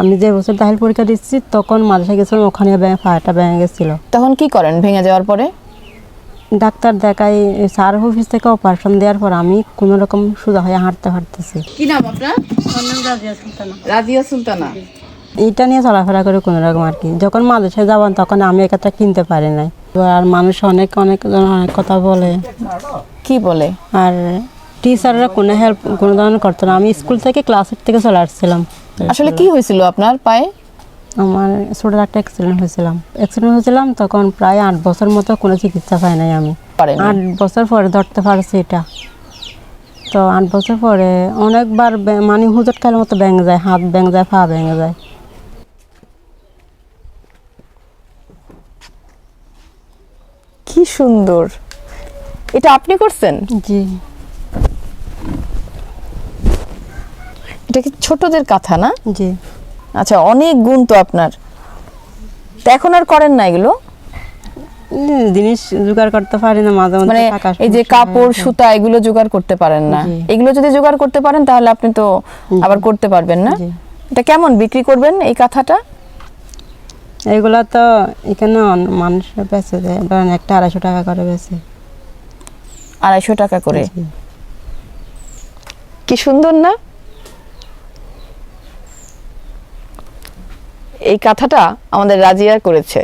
আমি যে বছর দাখিল পরীক্ষা দিচ্ছি তখন মাদ্রাসা গেছিলাম, ওখানে পাটা ভেঙে গেছিল। তখন কি করেন ভেঙে যাওয়ার পরে? ডাক্তার দেখাই, স্যার অফিস থেকে অপারেশন দেওয়ার পর আমি কোনো রকম সোজা হয়ে হাঁটতে পারতেছি। কি নাম আপনার? রাজিয়া সুলতানা। এইটা নিয়ে চলাফেরা করে কোনো রকম আর কি। যখন মাদ্রাসায় যাবেন তখন আমি একটা কিনতে পারি নাই। আর মানুষ অনেক অনেক অনেক কথা বলে। কি বলে? আর টিচাররা কোনো হেল্প কোনো ধরনের করতো না। আমি স্কুল থেকে ক্লাসের থেকে চলে আসছিলাম। আসলে কি হয়েছিল আপনার পায়ে? আমার ছোট একটা অ্যাক্সিডেন্ট হয়েছিলাম তখন প্রায় 8 বছর মতো কোনো চিকিৎসা পাই নাই আমি। 8 বছর পরে ধরতে পারছি এটা। তো 8 বছর পরে অনেকবার মানে হুজট খালের মতো ভেঙে যায়, হাত ভেঙে যায়, পা ভেঙে যায়। কি সুন্দর, এটা আপনি করছেন? জি। এটা কি ছোটদের কথা না? জি। আচ্ছা, অনেক গুণ তো আপনার। তো এখন আর করেন না এগুলো? জিনিস জোগাড় করতে পারি না, মাঝে মানে মাঝে এই যে কাপড় সুতা এগুলো জোগাড় করতে পারেন না। এগুলো যদি জোগাড় করতে পারেন তাহলে আপনি তো আবার করতে পারবেন না। এটা কেমন বিক্রি করবেন এই কাঁথাটা? এগুলা তো এখানে মানুষ বেচে দেয়, ধরেন একটা 250 টাকা করে বেচে। 250 টাকা করে? কি সুন্দর না? এই কাঁথাটা আমাদের রাজিয়া করেছে।